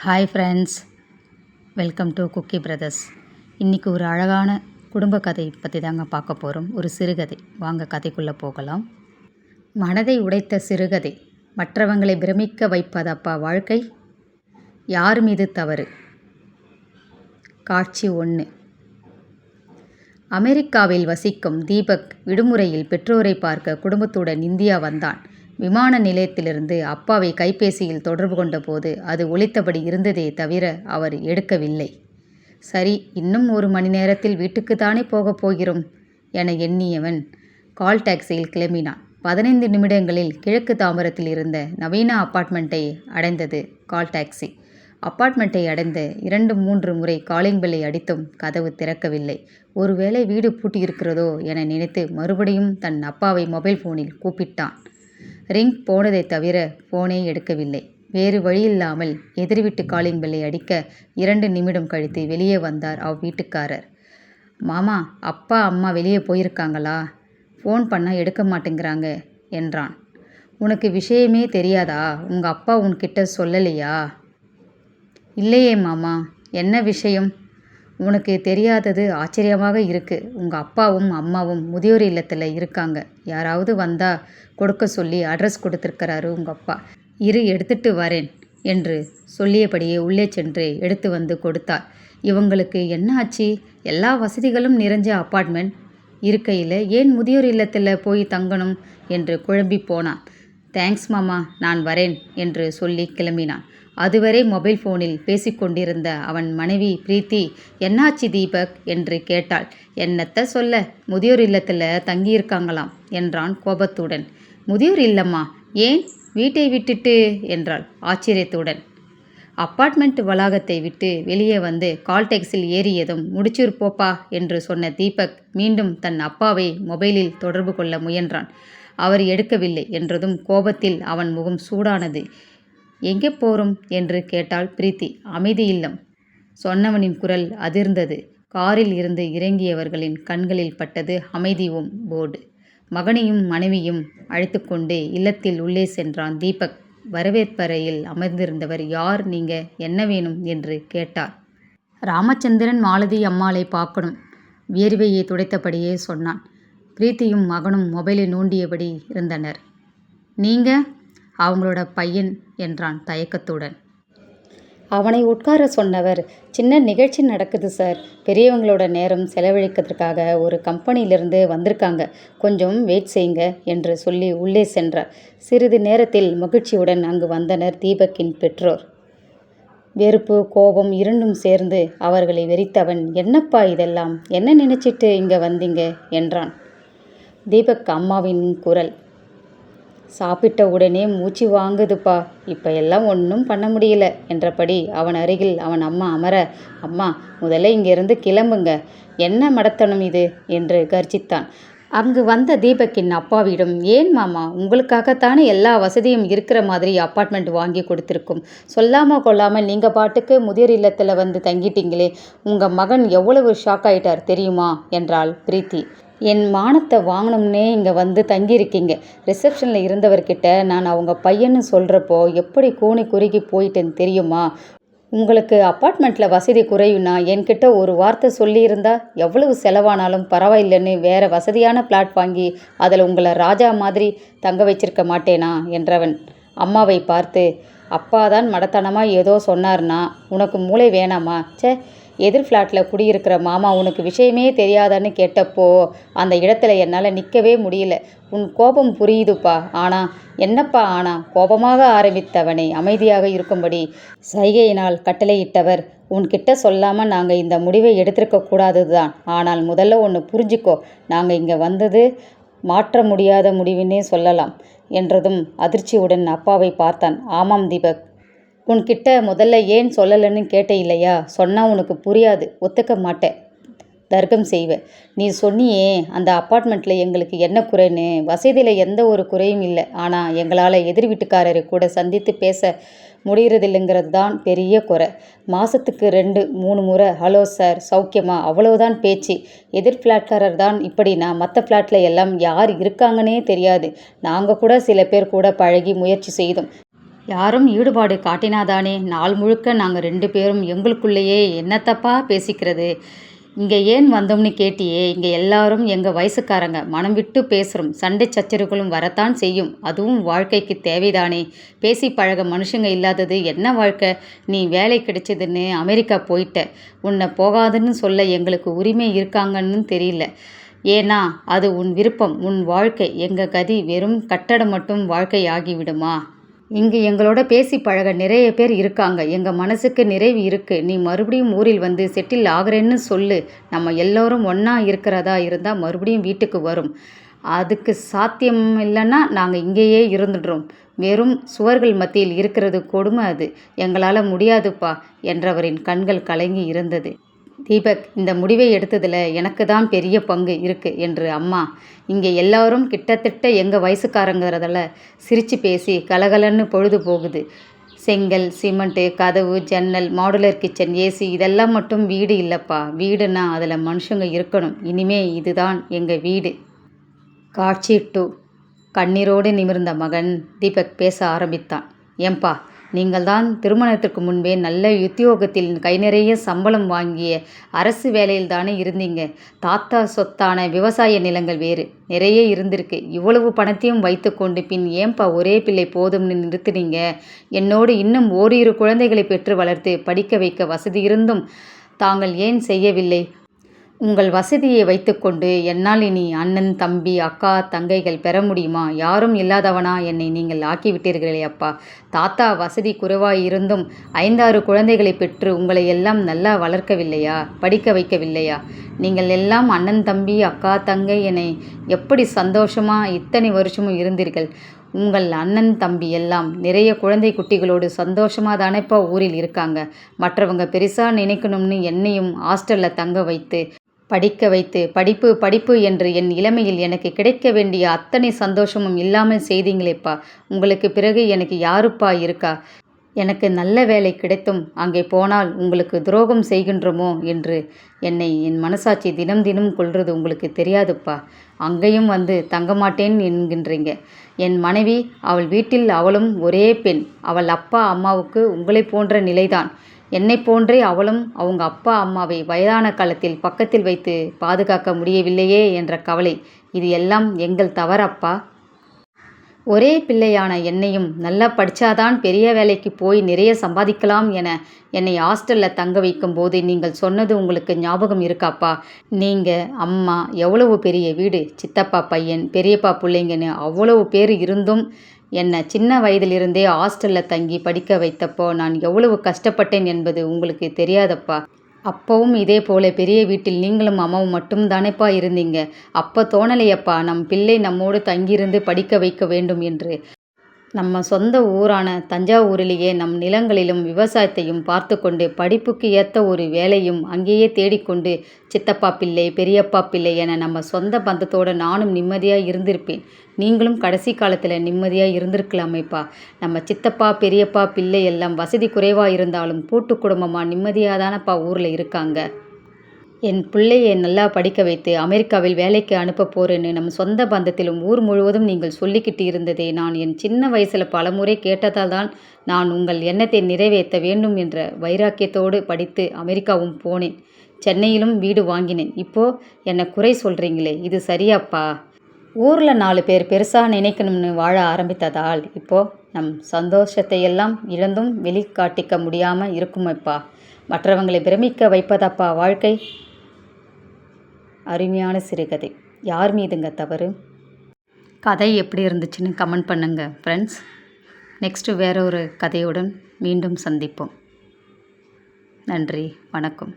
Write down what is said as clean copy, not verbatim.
Hi friends, welcome to cookie brothers. இன்றைக்கி ஒரு அழகான குடும்ப கதை பற்றி தாங்க பார்க்க போகிறோம். ஒரு சிறுகதை. வாங்க கதைக்குள்ளே போகலாம். மனதை உடைத்த சிறுகதை. மற்றவங்களை பிரமிக்க வைப்பதப்பா வாழ்க்கை? யார் மீது தவறு? காட்சி 1. அமெரிக்காவில் வசிக்கும் தீபக் விடுமுறையில் பெற்றோரை பார்க்க குடும்பத்துடன் இந்தியா வந்தான். விமான நிலையத்திலிருந்து அப்பாவை கைபேசியில் தொடர்பு கொண்ட போது அது ஒலித்தபடி இருந்ததே தவிர அவர் எடுக்கவில்லை. சரி, இன்னும் 1 மணி நேரத்தில் வீட்டுக்குத்தானே போகப் போகிறோம் என எண்ணியவன் கால் டாக்ஸியில் கிளம்பினான். 15 நிமிடங்களில் கிழக்கு தாம்பரத்தில் இருந்த நவீன அப்பார்ட்மெண்ட்டை அடைந்தது கால் டாக்ஸி. அப்பார்ட்மெண்ட்டை அடைந்த 2-3 முறை காலிங் பெல்லை அடித்தும் கதவு திறக்கவில்லை. ஒருவேளை வீடு பூட்டியிருக்கிறதோ என நினைத்து மறுபடியும் தன் அப்பாவை மொபைல் போனில் கூப்பிட்டான். ரிங் போனதை தவிர போனே எடுக்கவில்லை. வேறு வழியில்லாமல் எதிர்வீட்டு காலிங் பெல்லை அடிக்க 2 நிமிடம் கழித்து வெளியே வந்தார் வீட்டுக்காரர். மாமா, அப்பா அம்மா வெளியே போயிருக்காங்களா? ஃபோன் பண்ணால் எடுக்க மாட்டேங்கிறாங்க என்றான். உனக்கு விஷயமே தெரியாதா? உங்கள் அப்பா உன்கிட்ட சொல்லலையா? இல்லையே மாமா. என்ன விஷயம்? உனக்கு தெரியாதது ஆச்சரியமாக இருக்குது. உங்கள் அப்பாவும் அம்மாவும் முதியோர் இல்லத்தில் இருக்காங்க. யாராவது வந்தால் கொடுக்க சொல்லி அட்ரஸ் கொடுத்துருக்கிறாரு உங்கள் அப்பா. இரு, எடுத்துட்டு வரேன் என்று சொல்லியபடியே உள்ளே சென்று எடுத்து வந்து கொடுத்தார். இவங்களுக்கு என்ன ஆச்சு? எல்லா வசதிகளும் நிறைஞ்ச அப்பார்ட்மெண்ட் இருக்கையில் ஏன் முதியோர் இல்லத்தில் போய் தங்கணும் என்று குழம்பி போனான். தேங்க்ஸ் மாமா, நான் வரேன் என்று சொல்லி கிளம்பினான். அதுவரை மொபைல் ஃபோனில் பேசிக்கொண்டிருந்த அவன் மனைவி பிரீத்தி, என்னாச்சு தீபக் என்று கேட்டாள். என்னத்த சொல்ல, முதியோர் இல்லத்தில் தங்கியிருக்காங்களாம் என்றான் கோபத்துடன். முதியோர் இல்லம்மா? ஏன்? வீட்டை விட்டுட்டு என்றாள் ஆச்சரியத்துடன். அப்பார்ட்மெண்ட் வளாகத்தை விட்டு வெளியே வந்து கால் டாக்ஸியில் ஏறியதும் முடிச்சூர் போப்பா என்று சொன்ன தீபக் மீண்டும் தன் அப்பாவை மொபைலில் தொடர்பு கொள்ள முயன்றான். அவர் எடுக்கவில்லை என்றதும் கோபத்தில் அவன் முகம் சூடானது. எங்கே போகிறோம் என்று கேட்டாள் பிரீத்தி. அமைதி இல்லம். சொன்னவனின் குரல் அதிர்ந்தது. காரில் இருந்து இறங்கியவர்களின் கண்களில் பட்டது அமைதியும் போர்டு. மகனையும் மனைவியும் அழைத்து கொண்டு இல்லத்தில் உள்ளே சென்றான் தீபக். வரவேற்பறையில் அமர்ந்திருந்தவர், யார் நீங்க, என்ன வேணும் என்று கேட்டார். ராமச்சந்திரன் மாலதி அம்மாளை பார்க்கணும். வியர்வையை துடைத்தபடியே சொன்னான். பிரீத்தியும் மகனும் மொபைலை நோண்டியபடி இருந்தனர். நீங்க? அவங்களோட பையன் என்றான் தயக்கத்துடன். அவனை உட்கார சொன்னவர், சின்ன நிகழ்ச்சி நடக்குது சார். பெரியவங்களோட நேரம் செலவழிக்கிறதுக்காக ஒரு கம்பெனியிலிருந்து வந்திருக்காங்க. கொஞ்சம் வெயிட் செய்யுங்க என்று சொல்லி உள்ளே சென்றார். சிறிது நேரத்தில் மகிழ்ச்சியுடன் அங்கு வந்தனர் தீபக்கின் பெற்றோர். வெறுப்பு, கோபம் இரண்டும் சேர்ந்து அவர்களை வெறித்தவன், என்னப்பா இதெல்லாம்? என்ன நினைச்சிட்டு இங்கே வந்தீங்க என்றான். தீபக் அம்மாவின் குரல். சாப்பிட்ட உடனே மூச்சு வாங்குதுப்பா. இப்போ எல்லாம் ஒன்றும் பண்ண முடியல என்றபடி அவன் அருகில் அவன் அம்மா அமர, அம்மா முதல்ல இங்கிருந்து கிளம்புங்க. என்ன மடத்தனம் இது என்று கர்ஜித்தான். அங்கு வந்த தீபக்கின் அப்பாவிடம், ஏன் மாமா, உங்களுக்காகத்தானே எல்லா வசதியும் இருக்கிற மாதிரி அப்பார்ட்மெண்ட் வாங்கி கொடுத்துருக்கும். சொல்லாமல் கொள்ளாமல் நீங்கள் பாட்டுக்கு முதியோர் இல்லத்தில் வந்து தங்கிட்டீங்களே. உங்கள் மகன் எவ்வளவு ஷாக் ஆயிட்டார் தெரியுமா என்றாள் பிரீத்தி. என் மானத்தை வாங்கணும்னே இங்கே வந்து தங்கியிருக்கீங்க. ரிசப்ஷனில் இருந்தவர்கிட்ட நான் அவங்க பையன்னு சொல்கிறப்போ எப்படி கூனி குறுகி போயிட்டேன்னு தெரியுமா? உங்களுக்கு அப்பார்ட்மெண்ட்டில் வசதி குறையும்னா என்கிட்ட ஒரு வார்த்தை சொல்லியிருந்தா எவ்வளவு செலவானாலும் பரவாயில்லைன்னு வேறு வசதியான பிளாட் வாங்கி அதில் உங்களை ராஜா மாதிரி தங்க வச்சிருக்க மாட்டேனா என்றவன் அம்மாவை பார்த்து, அப்பாதான் மடத்தனமாக ஏதோ சொன்னார்னா உனக்கு மூளை வேணாமா? எதிர் ஃப்ளாட்டில் குடியிருக்கிற மாமா உனக்கு விஷயமே தெரியாதான்னு கேட்டப்போ அந்த இடத்துல என்னால் நிற்கவே முடியல. உன் கோபம் புரியுதுப்பா. என்னப்பா கோபமாக ஆரம்பித்தவனை அமைதியாக இருக்கும்படி சைகையினால் கட்டளையிட்டவர், உன்கிட்ட சொல்லாமல் நாங்கள் இந்த முடிவை எடுத்திருக்க கூடாது தான். ஆனால் முதல்ல ஒன்று புரிஞ்சுக்கோ, நாங்கள் இங்கே வந்தது மாற்ற முடியாத முடிவுன்னே சொல்லலாம் என்றதும் அதிர்ச்சியுடன் அப்பாவை பார்த்தான். ஆமாம் தீபக், உன்கிட்ட முதல்ல ஏன் சொல்லலைன்னு கேட்ட இல்லையா? சொன்னால் உனக்கு புரியாது, ஒத்துக்க மாட்டேன், தர்க்கம் செய்வேன். நீ சொன்னியே அந்த அப்பார்ட்மெண்ட்டில் எங்களுக்கு என்ன குறைன்னு. வசதியில் எந்த ஒரு குறையும் இல்லை. ஆனால் எங்களால் எதிர் வீட்டுக்காரரை கூட சந்தித்து பேச முடிகிறதில்லைங்கிறது தான் பெரிய குறை. மாதத்துக்கு 2-3 முறை ஹலோ சார் சௌக்கியமா, அவ்வளவுதான் பேச்சு. எதிர் ஃப்ளாட்காரர் தான் இப்படின்னா மற்ற ஃப்ளாட்டில் எல்லாம் யார் இருக்காங்கன்னே தெரியாது. நாங்கள் கூட சில பேர் கூட பழகி முயற்சி செய்தோம். யாரும் ஈடுபாடு காட்டினாதானே நாள் முழுக்க நாங்கள் 2 பேரும் எங்களுக்குள்ளேயே என்னத்தப்பா பேசிக்கிறது. இங்கே ஏன் வந்தோம்னு கேட்டியே, இங்கே எல்லாரும் எங்கள் வயசுக்காரங்க, மனம் விட்டு பேசுகிறோம். சண்டை சச்சரவுகளும் வரத்தான் செய்யும், அதுவும் வாழ்க்கைக்கு தேவைதானே. பேசி பழக மனுஷங்க இல்லாதது என்ன வாழ்க்கை. நீ வேலை கிடைச்சதுன்னு அமெரிக்கா போயிட்ட, உன்னை போகாதுன்னு சொல்ல எங்களுக்கு உரிமை இருக்காங்கன்னு தெரியல. ஏன்னா அது உன் விருப்பம், உன் வாழ்க்கை. எங்கள் கதி வெறும் கட்டடம் மட்டும் வாழ்க்கை ஆகிவிடுமா? இங்கு எங்களோட பேசி பழக நிறைய பேர் இருக்காங்க. எங்கள் மனசுக்கு நிறைவு இருக்குது. நீ மறுபடியும் ஊரில் வந்து செட்டில் ஆகிறேன்னு சொல்லு. நம்ம எல்லோரும் ஒன்றா இருக்கிறதா இருந்தால் மறுபடியும் வீட்டுக்கு வரும். அதுக்கு சாத்தியம் இல்லைன்னா நாங்கள் இங்கேயே இருந்துடுறோம். வெறும் சுவர்கள் மத்தியில் இருக்கிறது கொடுமை. அது எங்களால் முடியாதுப்பா என்றவரின் கண்கள் கலங்கி இருந்தது. தீபக், இந்த முடிவை எடுத்ததில் எனக்கு தான் பெரிய பங்கு இருக்கு என்று அம்மா. இங்கே எல்லாரும் கிட்டத்தட்ட எங்கள் வயசுக்காரங்கிறதால சிரித்து பேசி கலகலன்னு பொழுது போகுது. செங்கல், சிமெண்ட்டு, கதவு, ஜன்னல், மாடுலர் கிச்சன், ஏசி இதெல்லாம் மட்டும் வீடு இல்லைப்பா. வீடுன்னா அதில் மனுஷங்க இருக்கணும். இனிமே இதுதான் எங்கள் வீடு. காட்சி 2. கண்ணீரோடு நிமிர்ந்த மகன் தீபக் பேச ஆரம்பித்தான். ஏம்பா, நீங்கள் தான் திருமணத்திற்கு முன்பே நல்ல உத்தியோகத்தில் கை நிறைய சம்பளம் வாங்கிய அரசு வேலையில் தானே இருந்தீங்க. தாத்தா சொத்தான விவசாய நிலங்கள் வேறு நிறைய இருந்திருக்கு. இவ்வளவு பணத்தையும் வைத்து கொண்டு பின் ஏன்பா ஒரே பிள்ளை போதும்னு நிறுத்தினீங்க? என்னோடு இன்னும் ஓரிரு குழந்தைகளை பெற்று வளர்த்து படிக்க வைக்க வசதி இருந்தும் தாங்கள் ஏன் செய்யவில்லை? உங்கள் வசதியை வைத்துக்கொண்டு என்னால் இனி அண்ணன், தம்பி, அக்கா, தங்கைகள் பெற முடியுமா? யாரும் இல்லாதவனா என்னை நீங்கள் ஆக்கிவிட்டீர்களே அப்பா. தாத்தா வசதி குறைவாய் இருந்தும் 5-6 குழந்தைகளை பெற்று உங்களை எல்லாம் நல்லா வளர்க்கவில்லையா? படிக்க வைக்கவில்லையா? நீங்கள் எல்லாம் அண்ணன், தம்பி, அக்கா, தங்கை என எப்படி சந்தோஷமா இத்தனை வருஷமும் இருந்தீர்கள். உங்கள் அண்ணன் தம்பி எல்லாம் நிறைய குழந்தை குட்டிகளோடு சந்தோஷமாக தானேப்பா ஊரில் இருக்காங்க. மற்றவங்க பெருசாக நினைக்கணும்னு என்னையும் ஹாஸ்டலில் தங்க வைத்து படிக்க வைத்து படிப்பு படிப்பு என்று என் இளமையில் எனக்கு கிடைக்க வேண்டிய அத்தனை சந்தோஷமும் இல்லாமல் செய்தீங்களேப்பா. உங்களுக்கு பிறகு எனக்கு யாருப்பா இருக்கா? எனக்கு நல்ல வேலை கிடைத்தும் அங்கே போனால் உங்களுக்கு துரோகம் செய்கின்றோமோ என்று என்னை என் மனசாட்சி தினம் தினம் கொள்வது உங்களுக்கு தெரியாதுப்பா. அங்கேயும் வந்து தங்க மாட்டேன் என்கின்றீங்க. என் மனைவி, அவள் வீட்டில் அவளும் ஒரே பெண். அவள் அப்பா அம்மாவுக்கு உங்களை போன்ற நிலைதான். என்னை போன்றே அவளும் அவங்க அப்பா அம்மாவை வயதான காலத்தில் பக்கத்தில் வைத்து பாதுகாக்க முடியவில்லையே என்ற கவலை. இது எல்லாம் எங்கள் தவறப்பா. ஒரே பிள்ளையான என்னையும் நல்லா படித்தாதான் பெரிய வேலைக்கு போய் நிறைய சம்பாதிக்கலாம் என என்னை ஹாஸ்டலில் தங்க வைக்கும் போது நீங்கள் சொன்னது உங்களுக்கு ஞாபகம் இருக்காப்பா? நீங்கள், அம்மா, எவ்வளவு பெரிய வீடு, சித்தப்பா பையன், பெரியப்பா பிள்ளைங்கன்னு அவ்வளவு பேர் இருந்தும் என்னை சின்ன வயதிலிருந்தே ஹாஸ்டலில் தங்கி படிக்க வைத்தப்போ நான் எவ்வளவு கஷ்டப்பட்டேன் என்பது உங்களுக்கு தெரியாதப்பா. அப்போவும் இதே போல பெரிய வீட்டில் நீங்களும் அம்மாவும் மட்டும் தானேப்பா இருந்தீங்க. அப்போ தோணலையப்பா நம் பிள்ளை நம்மோடு தங்கியிருந்து படிக்க வைக்க வேண்டும் என்று. நம்ம சொந்த ஊரான தஞ்சாவூரிலேயே நம் நிலங்களிலும் விவசாயத்தையும் பார்த்து கொண்டு படிப்புக்கு ஏற்ற ஒரு வேலையும் அங்கேயே தேடிக்கொண்டு சித்தப்பா பிள்ளை, பெரியப்பா பிள்ளை என நம்ம சொந்த பந்தத்தோடு நானும் நிம்மதியாக இருந்திருப்பேன். நீங்களும் கடைசி காலத்தில் நிம்மதியாக இருந்திருக்கலாமேப்பா. நம்ம சித்தப்பா, பெரியப்பா பிள்ளை எல்லாம் வசதி குறைவாக இருந்தாலும் கூட்டு குடும்பமாக நிம்மதியாக தானப்பா ஊரில் இருக்காங்க. என் பிள்ளையை நல்லா படிக்க வைத்து அமெரிக்காவில் வேலைக்கு அனுப்ப போறேன்னு நம் சொந்த பந்தத்திலும் ஊர் முழுவதும் நீங்கள் சொல்லிக்கிட்டு இருந்ததை நான் என் சின்ன வயசில் பலமுறை கேட்டதால் தான் நான் உங்கள் எண்ணத்தை நிறைவேற்ற வேண்டும் என்ற வைராக்கியத்தோடு படித்து அமெரிக்காவும் போனேன். சென்னையிலும் வீடு வாங்கினேன். இப்போது என்னை குறை சொல்கிறீங்களே, இது சரியாப்பா? ஊரில் 4 பேர் பெருசாக நினைக்கணும்னு வாழ ஆரம்பித்ததால் இப்போது நம் சந்தோஷத்தையெல்லாம் இழந்தும் வெளிக்காட்டிக்க முடியாமல் இருக்குமேப்பா. மற்றவங்களை பிரமிக்க வைப்பதப்பா வாழ்க்கை. அருமையான சிறுகதை. யார் மீதுங்க தவறு? கதை எப்படி இருந்துச்சுன்னு கமெண்ட் பண்ணுங்கள் ஃப்ரெண்ட்ஸ். நெக்ஸ்ட்டு வேற ஒரு கதையுடன் மீண்டும் சந்திப்போம். நன்றி, வணக்கம்.